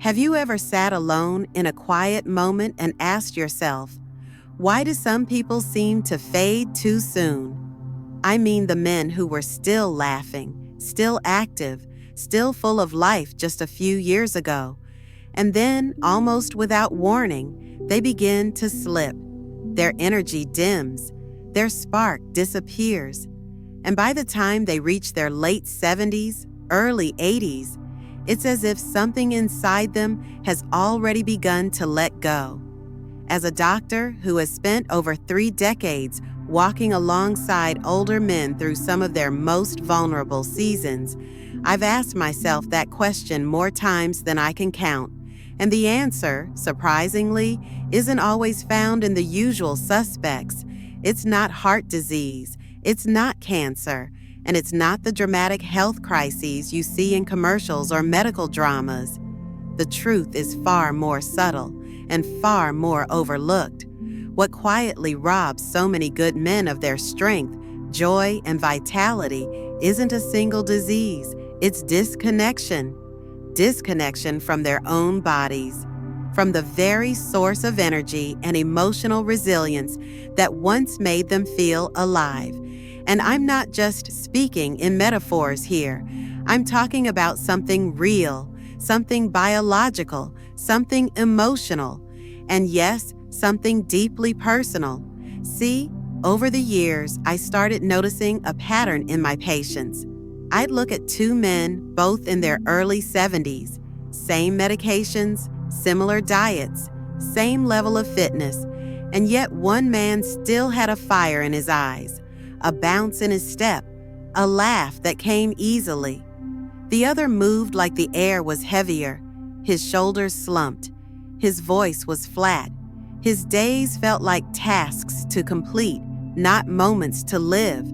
Have you ever sat alone in a quiet moment and asked yourself, why do some people seem to fade too soon? I mean the men who were still laughing, still active, still full of life just a few years ago. And then, almost without warning, they begin to slip. Their energy dims, their spark disappears. And by the time they reach their late 70s, early 80s, it's as if something inside them has already begun to let go. As a doctor who has spent over 3 decades walking alongside older men through some of their most vulnerable seasons, I've asked myself that question more times than I can count. And the answer, surprisingly, isn't always found in the usual suspects. It's not heart disease, it's not cancer, and it's not the dramatic health crises you see in commercials or medical dramas. The truth is far more subtle and far more overlooked. What quietly robs so many good men of their strength, joy, and vitality isn't a single disease, it's disconnection. Disconnection from their own bodies, from the very source of energy and emotional resilience that once made them feel alive. And I'm not just speaking in metaphors here. I'm talking about something real, something biological, something emotional, and yes, something deeply personal. See, over the years, I started noticing a pattern in my patients. I'd look at 2 men, both in their early 70s, same medications, similar diets, same level of fitness, and yet one man still had a fire in his eyes, a bounce in his step, a laugh that came easily. The other moved like the air was heavier, his shoulders slumped, his voice was flat, his days felt like tasks to complete, not moments to live.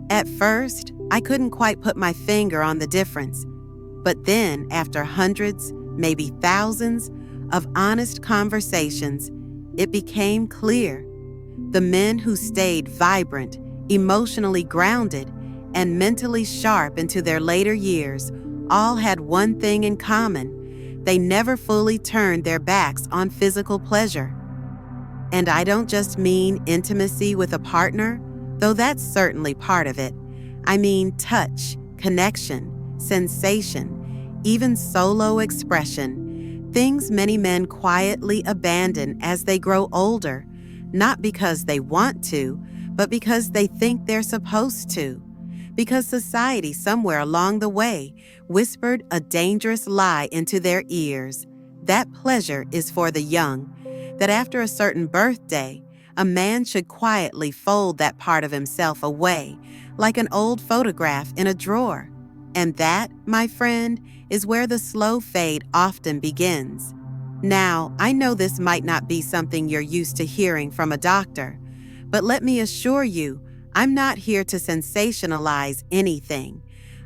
At first, I couldn't quite put my finger on the difference. But then, after hundreds, maybe thousands, of honest conversations, it became clear. The men who stayed vibrant, emotionally grounded, and mentally sharp into their later years all had one thing in common. They never fully turned their backs on physical pleasure. And I don't just mean intimacy with a partner, though that's certainly part of it. I mean touch, connection, sensation, even solo expression, things many men quietly abandon as they grow older, not because they want to, but because they think they're supposed to. Because society somewhere along the way whispered a dangerous lie into their ears. That pleasure is for the young, that after a certain birthday, a man should quietly fold that part of himself away, like an old photograph in a drawer. And that, my friend, is where the slow fade often begins. Now, I know this might not be something you're used to hearing from a doctor, but let me assure you, I'm not here to sensationalize anything.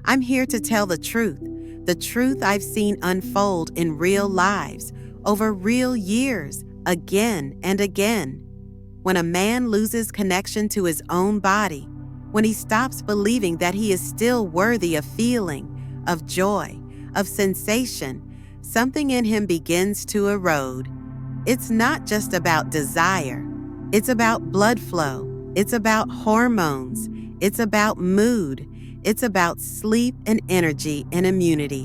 I'm here to tell the truth I've seen unfold in real lives, over real years, again and again. When a man loses connection to his own body, when he stops believing that he is still worthy of feeling, of joy, of sensation, something in him begins to erode. It's not just about desire. It's about blood flow. It's about hormones. It's about mood. It's about sleep and energy and immunity.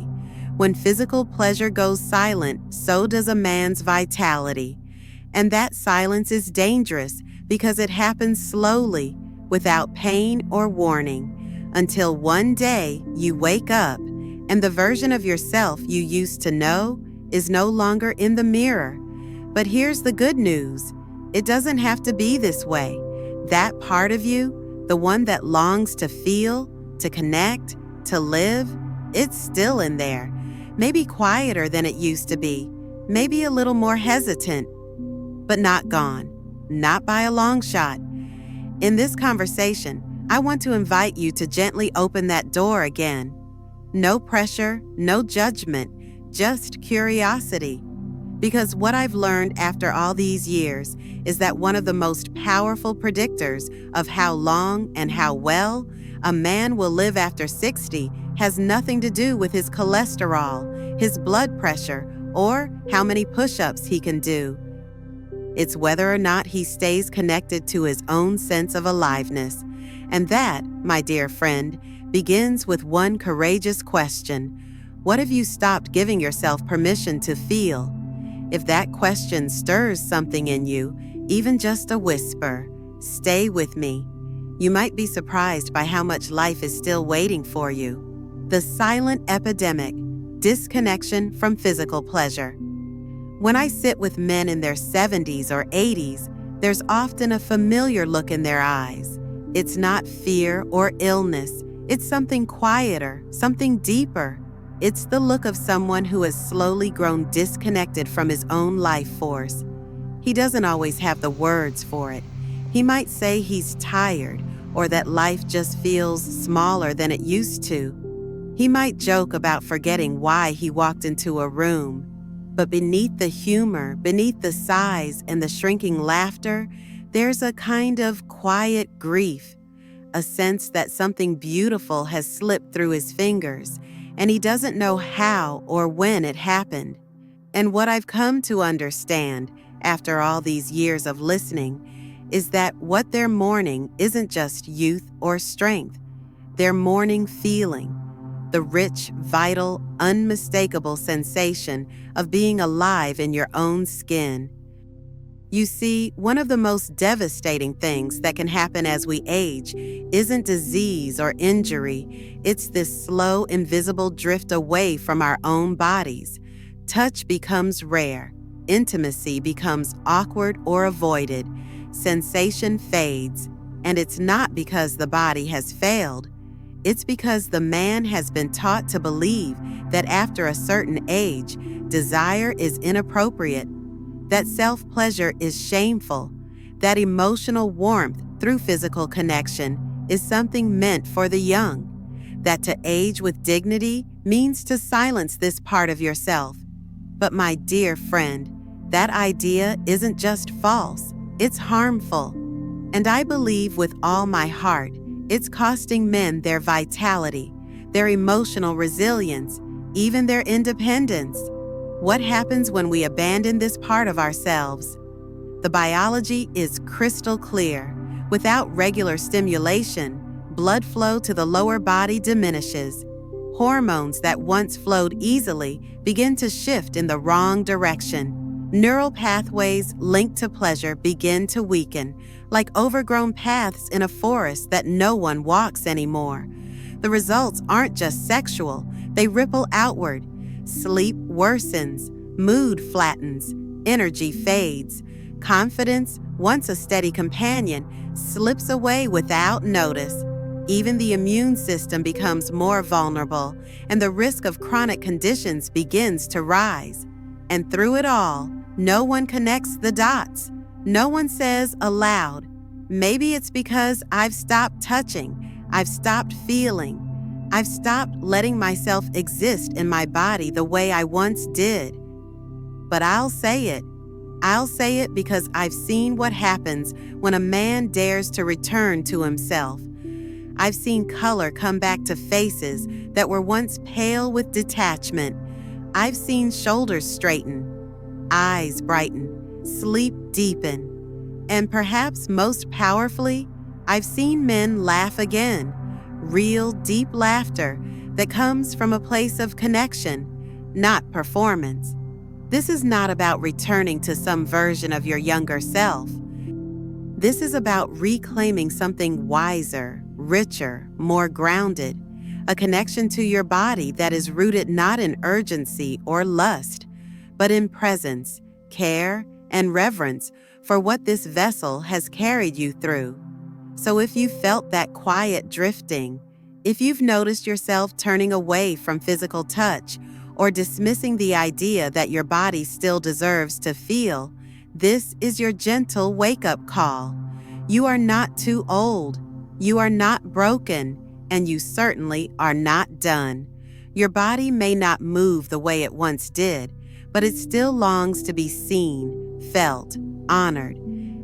When physical pleasure goes silent, so does a man's vitality. And that silence is dangerous because it happens slowly, without pain or warning, until one day you wake up and the version of yourself you used to know is no longer in the mirror. But here's the good news. It doesn't have to be this way. That part of you, the one that longs to feel, to connect, to live, it's still in there. Maybe quieter than it used to be, maybe a little more hesitant, but not gone, not by a long shot. In this conversation, I want to invite you to gently open that door again. No pressure, no judgment, just curiosity. Because what I've learned after all these years is that one of the most powerful predictors of how long and how well a man will live after 60 has nothing to do with his cholesterol, his blood pressure, or how many push-ups he can do. It's whether or not he stays connected to his own sense of aliveness. And that, my dear friend, begins with one courageous question. What have you stopped giving yourself permission to feel? If that question stirs something in you, even just a whisper, stay with me. You might be surprised by how much life is still waiting for you. The silent epidemic, disconnection from physical pleasure. When I sit with men in their 70s or 80s, there's often a familiar look in their eyes. It's not fear or illness. It's something quieter, something deeper. It's the look of someone who has slowly grown disconnected from his own life force. He doesn't always have the words for it. He might say he's tired or that life just feels smaller than it used to. He might joke about forgetting why he walked into a room. But beneath the humor, beneath the sighs and the shrinking laughter, there's a kind of quiet grief, a sense that something beautiful has slipped through his fingers, and he doesn't know how or when it happened. And what I've come to understand, after all these years of listening, is that what they're mourning isn't just youth or strength. They're mourning feeling, the rich, vital, unmistakable sensation of being alive in your own skin. You see, one of the most devastating things that can happen as we age isn't disease or injury. It's this slow, invisible drift away from our own bodies. Touch becomes rare. Intimacy becomes awkward or avoided. Sensation fades. And it's not because the body has failed. It's because the man has been taught to believe that after a certain age, desire is inappropriate, that self-pleasure is shameful, that emotional warmth through physical connection is something meant for the young, that to age with dignity means to silence this part of yourself. But my dear friend, that idea isn't just false, it's harmful. And I believe with all my heart, it's costing men their vitality, their emotional resilience, even their independence. What happens when we abandon this part of ourselves? The biology is crystal clear. Without regular stimulation, blood flow to the lower body diminishes. Hormones that once flowed easily begin to shift in the wrong direction. Neural pathways linked to pleasure begin to weaken, like overgrown paths in a forest that no one walks anymore. The results aren't just sexual, they ripple outward. Sleep worsens, mood flattens, energy fades. Confidence, once a steady companion, slips away without notice. Even the immune system becomes more vulnerable, and the risk of chronic conditions begins to rise. And through it all, no one connects the dots. No one says aloud, maybe it's because I've stopped touching, I've stopped feeling, I've stopped letting myself exist in my body the way I once did. But I'll say it. I'll say it because I've seen what happens when a man dares to return to himself. I've seen color come back to faces that were once pale with detachment. I've seen shoulders straighten, eyes brighten, sleep deepen. And perhaps most powerfully, I've seen men laugh again, real deep laughter that comes from a place of connection, not performance. This is not about returning to some version of your younger self. This is about reclaiming something wiser, richer, more grounded, a connection to your body that is rooted not in urgency or lust, but in presence, care, and reverence for what this vessel has carried you through. So if you felt that quiet drifting, if you've noticed yourself turning away from physical touch or dismissing the idea that your body still deserves to feel, this is your gentle wake-up call. You are not too old, you are not broken, and you certainly are not done. Your body may not move the way it once did, but it still longs to be seen, felt, honored.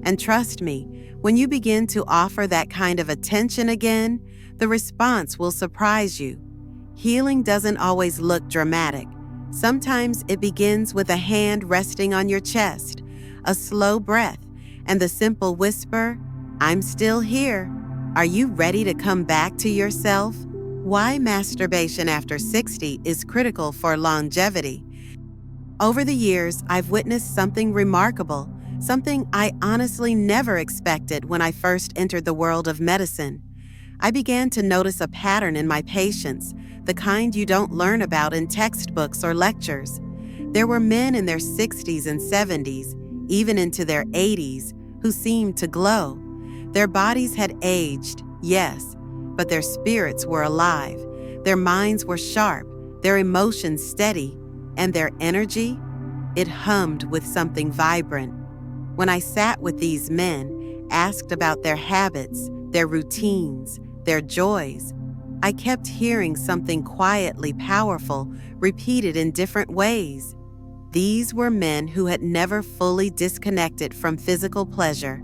And trust me, when you begin to offer that kind of attention again, the response will surprise you. Healing doesn't always look dramatic. Sometimes it begins with a hand resting on your chest, a slow breath, and the simple whisper, "I'm still here. Are you ready to come back to yourself?" Why masturbation after 60 is critical for longevity. Over the years, I've witnessed something remarkable, something I honestly never expected when I first entered the world of medicine. I began to notice a pattern in my patients, the kind you don't learn about in textbooks or lectures. There were men in their 60s and 70s, even into their 80s, who seemed to glow. Their bodies had aged, yes, but their spirits were alive. Their minds were sharp, their emotions steady, and their energy, it hummed with something vibrant. When I sat with these men, asked about their habits, their routines, their joys, I kept hearing something quietly powerful repeated in different ways. These were men who had never fully disconnected from physical pleasure,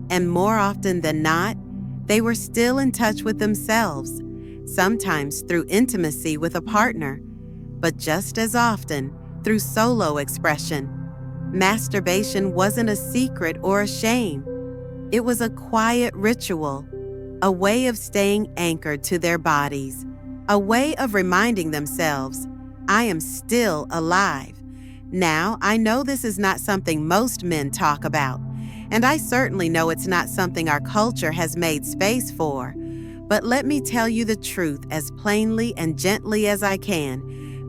and more often than not, they were still in touch with themselves, sometimes through intimacy with a partner, but just as often through solo expression. Masturbation wasn't a secret or a shame. It was a quiet ritual, a way of staying anchored to their bodies, a way of reminding themselves, "I am still alive." Now, I know this is not something most men talk about, and I certainly know it's not something our culture has made space for. But let me tell you the truth as plainly and gently as I can.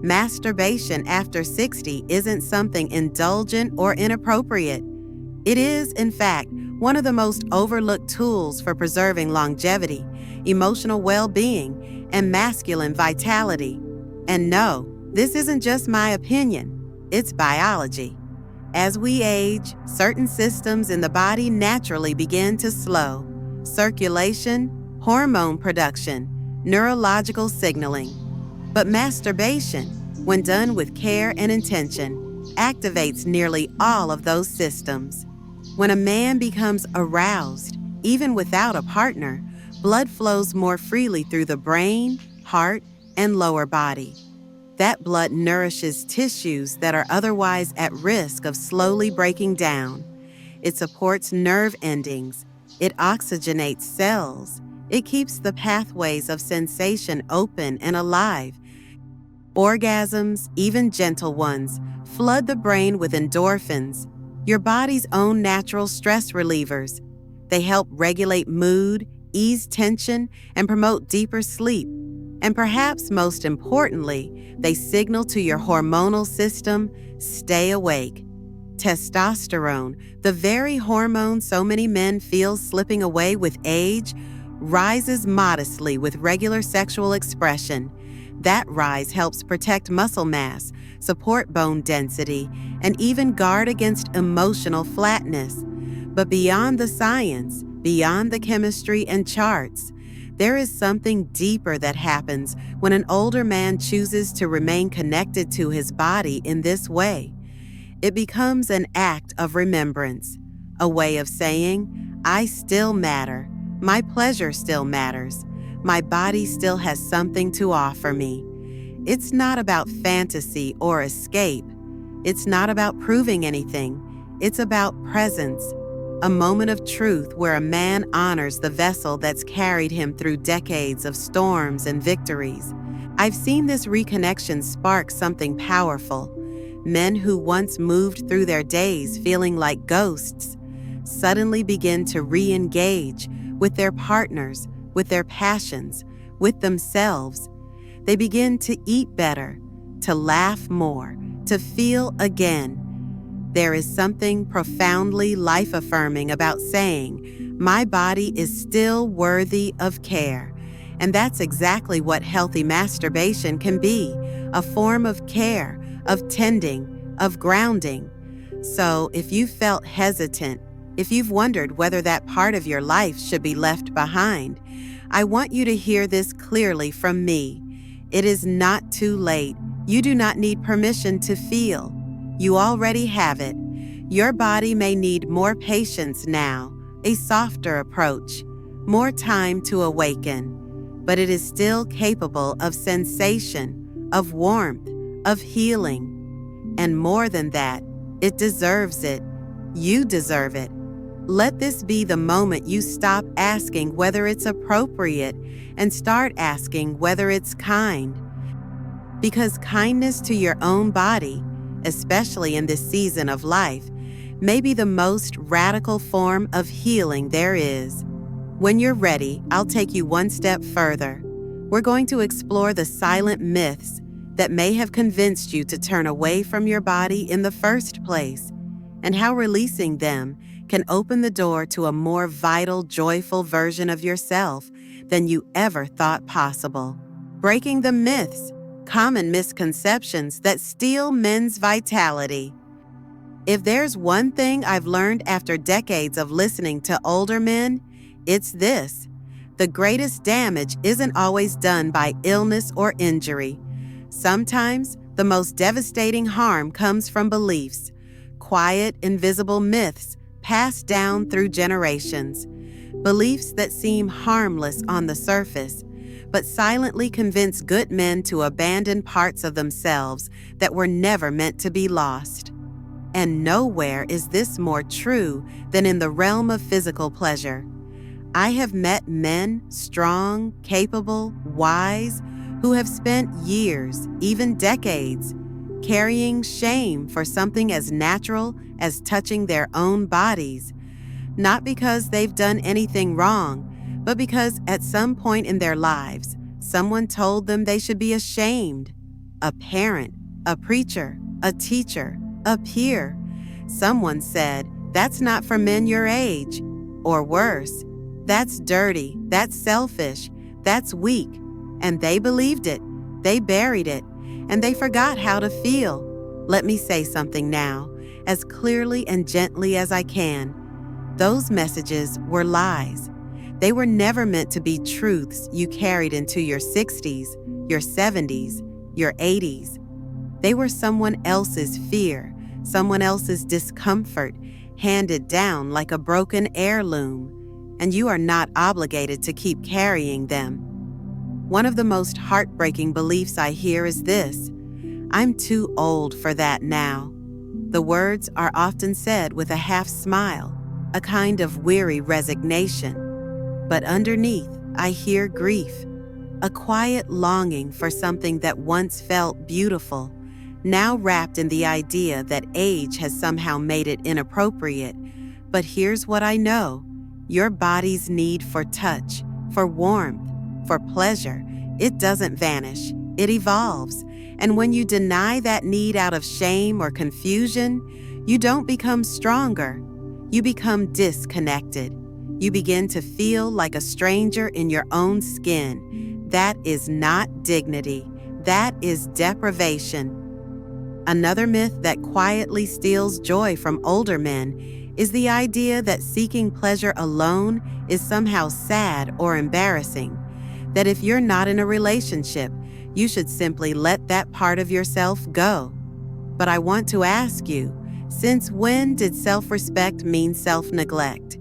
Masturbation after 60 isn't something indulgent or inappropriate. It is, in fact, one of the most overlooked tools for preserving longevity, emotional well-being, and masculine vitality. And no, this isn't just my opinion. It's biology. As we age, certain systems in the body naturally begin to slow. Circulation, hormone production, neurological signaling. But masturbation, when done with care and intention, activates nearly all of those systems. When a man becomes aroused, even without a partner, blood flows more freely through the brain, heart, and lower body. That blood nourishes tissues that are otherwise at risk of slowly breaking down. It supports nerve endings. It oxygenates cells. It keeps the pathways of sensation open and alive. Orgasms, even gentle ones, flood the brain with endorphins, your body's own natural stress relievers. They help regulate mood, ease tension, and promote deeper sleep. And perhaps most importantly, they signal to your hormonal system, stay awake. Testosterone, the very hormone so many men feel slipping away with age, rises modestly with regular sexual expression. That rise helps protect muscle mass, support bone density, and even guard against emotional flatness. But beyond the science, beyond the chemistry and charts, there is something deeper that happens when an older man chooses to remain connected to his body in this way. It becomes an act of remembrance, a way of saying, "I still matter, my pleasure still matters, my body still has something to offer me." It's not about fantasy or escape. It's not about proving anything. It's about presence. A moment of truth where a man honors the vessel that's carried him through decades of storms and victories. I've seen this reconnection spark something powerful. Men who once moved through their days feeling like ghosts suddenly begin to re-engage with their partners, with their passions, with themselves. They begin to eat better, to laugh more, to feel again. There is something profoundly life-affirming about saying, "My body is still worthy of care." And that's exactly what healthy masturbation can be, a form of care, of tending, of grounding. So if you felt hesitant, if you've wondered whether that part of your life should be left behind, I want you to hear this clearly from me. It is not too late. You do not need permission to feel. You already have it. Your body may need more patience now, a softer approach, more time to awaken, but it is still capable of sensation, of warmth, of healing. And more than that, it deserves it. You deserve it. Let this be the moment you stop asking whether it's appropriate and start asking whether it's kind. Because kindness to your own body, especially in this season of life, may be the most radical form of healing there is. When you're ready, I'll take you one step further. We're going to explore the silent myths that may have convinced you to turn away from your body in the first place, and how releasing them can open the door to a more vital, joyful version of yourself than you ever thought possible. Breaking the myths, common misconceptions that steal men's vitality. If there's one thing I've learned after decades of listening to older men, it's this: the greatest damage isn't always done by illness or injury. Sometimes, the most devastating harm comes from beliefs, quiet, invisible myths passed down through generations. Beliefs that seem harmless on the surface, but silently convince good men to abandon parts of themselves that were never meant to be lost. And nowhere is this more true than in the realm of physical pleasure. I have met men, strong, capable, wise, who have spent years, even decades, carrying shame for something as natural as touching their own bodies, not because they've done anything wrong, but because at some point in their lives, someone told them they should be ashamed. A parent, a preacher, a teacher, a peer. Someone said, "That's not for men your age." Or worse, "That's dirty, that's selfish, that's weak." And they believed it, they buried it, and they forgot how to feel. Let me say something now, as clearly and gently as I can. Those messages were lies. They were never meant to be truths you carried into your 60s, your 70s, your 80s. They were someone else's fear, someone else's discomfort, handed down like a broken heirloom, and you are not obligated to keep carrying them. One of the most heartbreaking beliefs I hear is this: "I'm too old for that now." The words are often said with a half smile, a kind of weary resignation. But underneath, I hear grief, a quiet longing for something that once felt beautiful, now wrapped in the idea that age has somehow made it inappropriate. But here's what I know: your body's need for touch, for warmth, for pleasure, it doesn't vanish, it evolves. And when you deny that need out of shame or confusion, you don't become stronger, you become disconnected. You begin to feel like a stranger in your own skin. That is not dignity, that is deprivation. Another myth that quietly steals joy from older men is the idea that seeking pleasure alone is somehow sad or embarrassing. That if you're not in a relationship, you should simply let that part of yourself go. But I want to ask you, since when did self-respect mean self-neglect?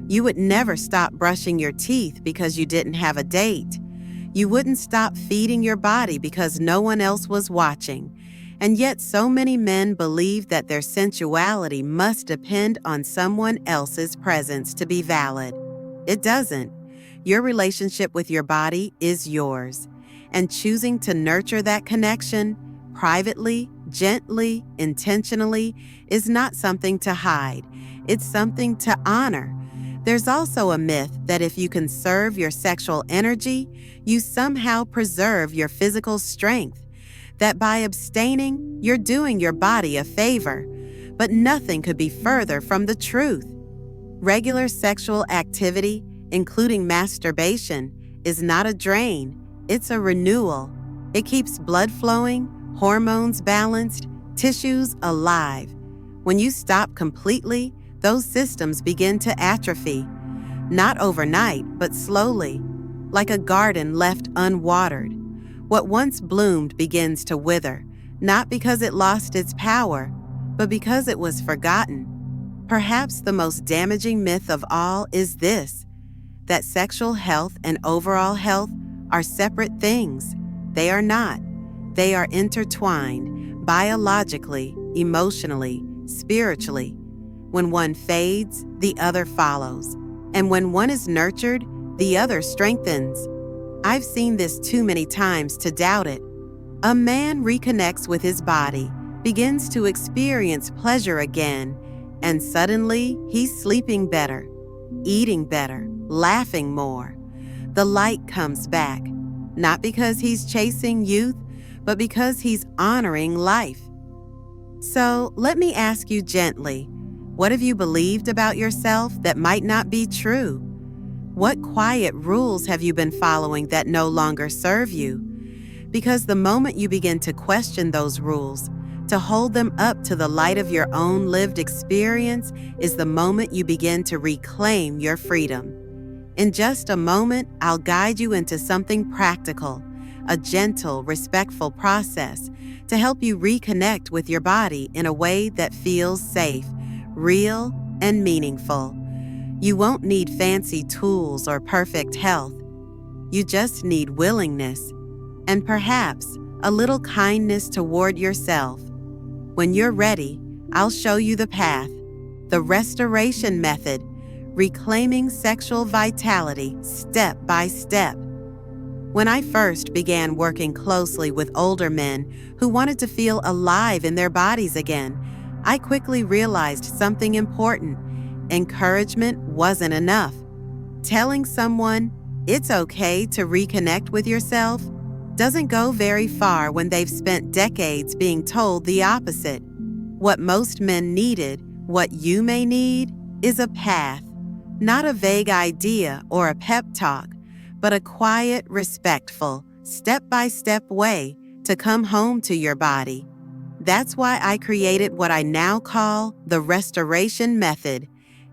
You would never stop brushing your teeth because you didn't have a date. You wouldn't stop feeding your body because no one else was watching. And yet so many men believe that their sensuality must depend on someone else's presence to be valid. It doesn't. Your relationship with your body is yours. And choosing to nurture that connection, privately, gently, intentionally, is not something to hide. It's something to honor. There's also a myth that if you conserve your sexual energy, you somehow preserve your physical strength. That by abstaining, you're doing your body a favor. But nothing could be further from the truth. Regular sexual activity, including masturbation, is not a drain, it's a renewal. It keeps blood flowing, hormones balanced, tissues alive. When you stop completely, those systems begin to atrophy. Not overnight, but slowly, like a garden left unwatered. What once bloomed begins to wither, not because it lost its power, but because it was forgotten. Perhaps the most damaging myth of all is this: that sexual health and overall health are separate things. They are not. They are intertwined biologically, emotionally, spiritually. When one fades, the other follows. And when one is nurtured, the other strengthens. I've seen this too many times to doubt it. A man reconnects with his body, begins to experience pleasure again, and suddenly he's sleeping better, eating better, laughing more. The light comes back, not because he's chasing youth, but because he's honoring life. So let me ask you gently, what have you believed about yourself that might not be true? What quiet rules have you been following that no longer serve you? Because the moment you begin to question those rules, to hold them up to the light of your own lived experience, is the moment you begin to reclaim your freedom. In just a moment, I'll guide you into something practical, a gentle, respectful process to help you reconnect with your body in a way that feels safe, real, and meaningful. You won't need fancy tools or perfect health. You just need willingness and perhaps a little kindness toward yourself. When you're ready, I'll show you the path, the restoration method, reclaiming sexual vitality step by step. When I first began working closely with older men who wanted to feel alive in their bodies again, I quickly realized something important. Encouragement wasn't enough. Telling someone it's okay to reconnect with yourself doesn't go very far when they've spent decades being told the opposite. What most men needed, what you may need, is a path, not a vague idea or a pep talk, but a quiet, respectful, step-by-step way to come home to your body. That's why I created what I now call the restoration method.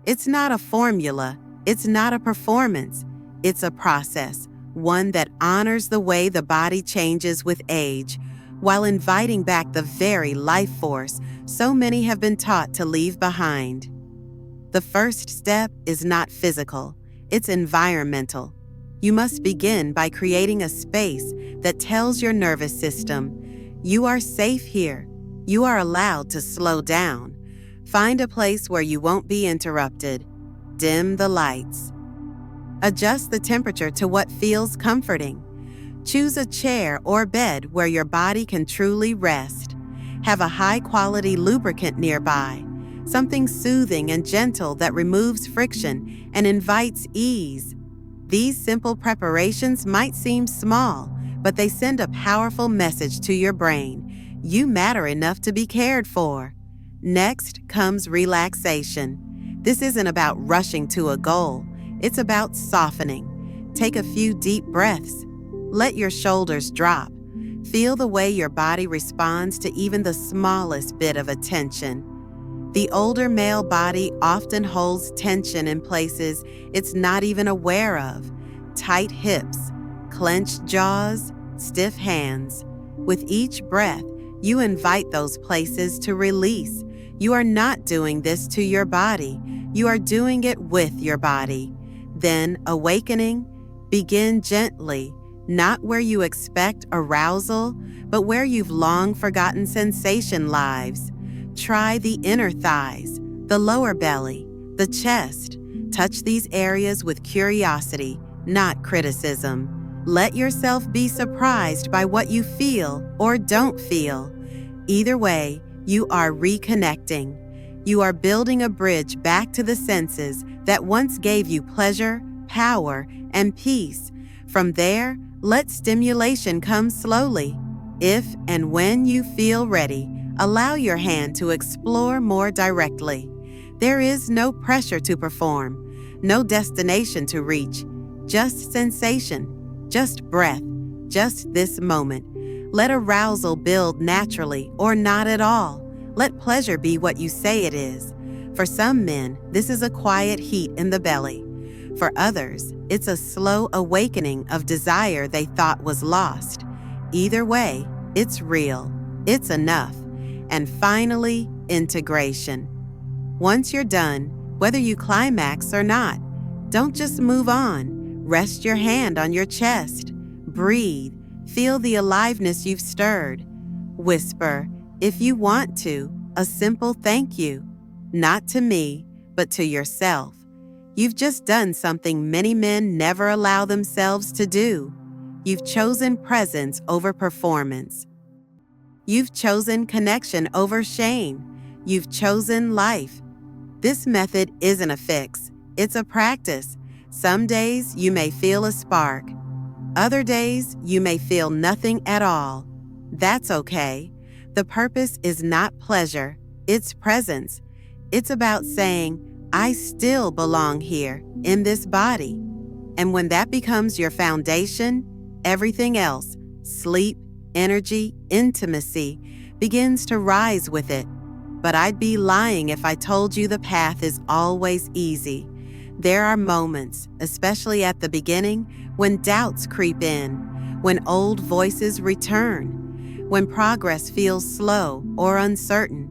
It's not a formula, it's not a performance, it's a process, one that honors the way the body changes with age, while inviting back the very life force so many have been taught to leave behind. The first step is not physical, it's environmental. You must begin by creating a space that tells your nervous system, you are safe here. You are allowed to slow down. Find a place where you won't be interrupted. Dim the lights. Adjust the temperature to what feels comforting. Choose a chair or bed where your body can truly rest. Have a high-quality lubricant nearby, something soothing and gentle that removes friction and invites ease. These simple preparations might seem small, but they send a powerful message to your brain. You matter enough to be cared for. Next comes relaxation. This isn't about rushing to a goal. It's about softening. Take a few deep breaths. Let your shoulders drop. Feel the way your body responds to even the smallest bit of attention. The older male body often holds tension in places it's not even aware of. Tight hips, clenched jaws, stiff hands. With each breath, you invite those places to release. You are not doing this to your body. You are doing it with your body. Then, awakening, begin gently, not where you expect arousal, but where you've long forgotten sensation lives. Try the inner thighs, the lower belly, the chest. Touch these areas with curiosity, not criticism. Let yourself be surprised by what you feel or don't feel. Either way, you are reconnecting. You are building a bridge back to the senses that once gave you pleasure, power, and peace. From there, let stimulation come slowly. If and when you feel ready, allow your hand to explore more directly. There is no pressure to perform, no destination to reach, just sensation. Just breath, just this moment. Let arousal build naturally or not at all. Let pleasure be what you say it is. For some men, this is a quiet heat in the belly. For others, it's a slow awakening of desire they thought was lost. Either way, it's real. It's enough. And finally, integration. Once you're done, whether you climax or not, don't just move on. Rest your hand on your chest. Breathe. Feel the aliveness you've stirred. Whisper, if you want to, a simple thank you, not to me, but to yourself. You've just done something many men never allow themselves to do. You've chosen presence over performance. You've chosen connection over shame. You've chosen life. This method isn't a fix, it's a practice. Some days you may feel a spark. Other days you may feel nothing at all. That's okay. The purpose is not pleasure, it's presence. It's about saying, I still belong here, in this body. And when that becomes your foundation, everything else, sleep, energy, intimacy, begins to rise with it. But I'd be lying if I told you the path is always easy. There are moments, especially at the beginning, when doubts creep in, when old voices return, when progress feels slow or uncertain.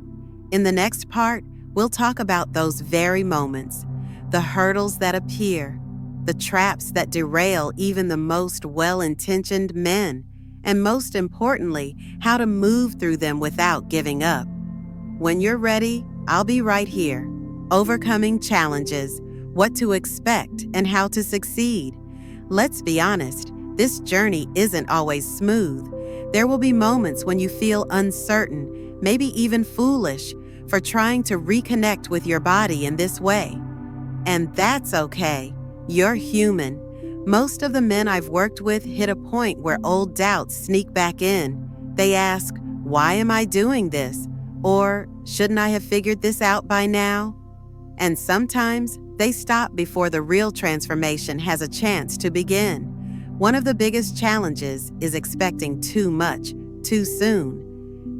In the next part, we'll talk about those very moments, the hurdles that appear, the traps that derail even the most well-intentioned men, and most importantly, how to move through them without giving up. When you're ready, I'll be right here. Overcoming challenges, what to expect, and how to succeed. Let's be honest, this journey isn't always smooth. There will be moments when you feel uncertain, maybe even foolish, for trying to reconnect with your body in this way. And that's okay. You're human. Most of the men I've worked with hit a point where old doubts sneak back in. They ask, why am I doing this? Or, shouldn't I have figured this out by now? And sometimes they stop before the real transformation has a chance to begin. One of the biggest challenges is expecting too much, too soon.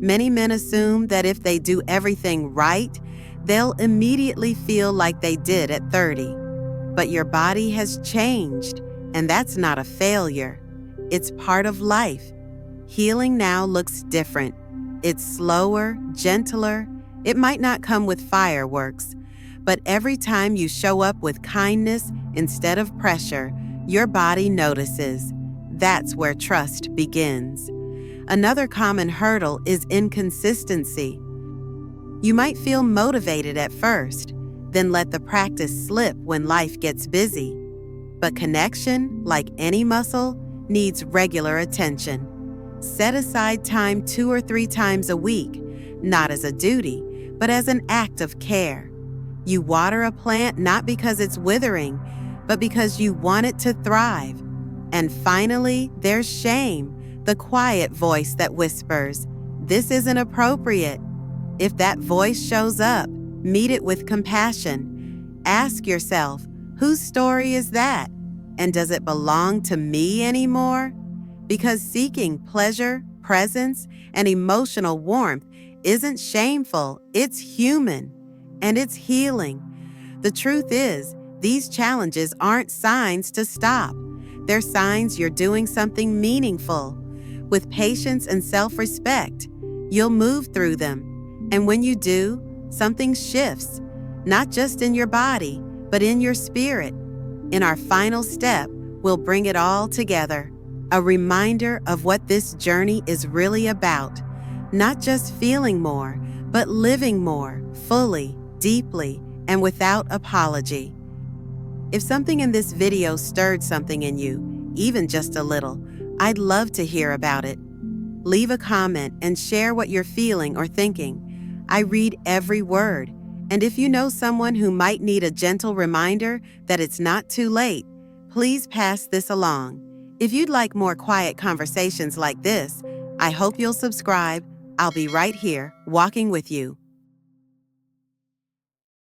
Many men assume that if they do everything right, they'll immediately feel like they did at 30. But your body has changed, and that's not a failure. It's part of life. Healing now looks different. It's slower, gentler. It might not come with fireworks, but every time you show up with kindness instead of pressure, your body notices. That's where trust begins. Another common hurdle is inconsistency. You might feel motivated at first, then let the practice slip when life gets busy. But connection, like any muscle, needs regular attention. Set aside time 2 or 3 times a week, not as a duty, but as an act of care. You water a plant not because it's withering, but because you want it to thrive. And finally, there's shame, the quiet voice that whispers, this isn't appropriate. If that voice shows up, meet it with compassion. Ask yourself, whose story is that? And does it belong to me anymore? Because seeking pleasure, presence, and emotional warmth isn't shameful, it's human, and it's healing. The truth is, these challenges aren't signs to stop. They're signs you're doing something meaningful. With patience and self-respect, you'll move through them. And when you do, something shifts, not just in your body, but in your spirit. In our final step, we'll bring it all together. A reminder of what this journey is really about. Not just feeling more, but living more, fully, deeply, and without apology. If something in this video stirred something in you, even just a little, I'd love to hear about it. Leave a comment and share what you're feeling or thinking. I read every word, and if you know someone who might need a gentle reminder that it's not too late, please pass this along. If you'd like more quiet conversations like this, I hope you'll subscribe. I'll be right here, walking with you.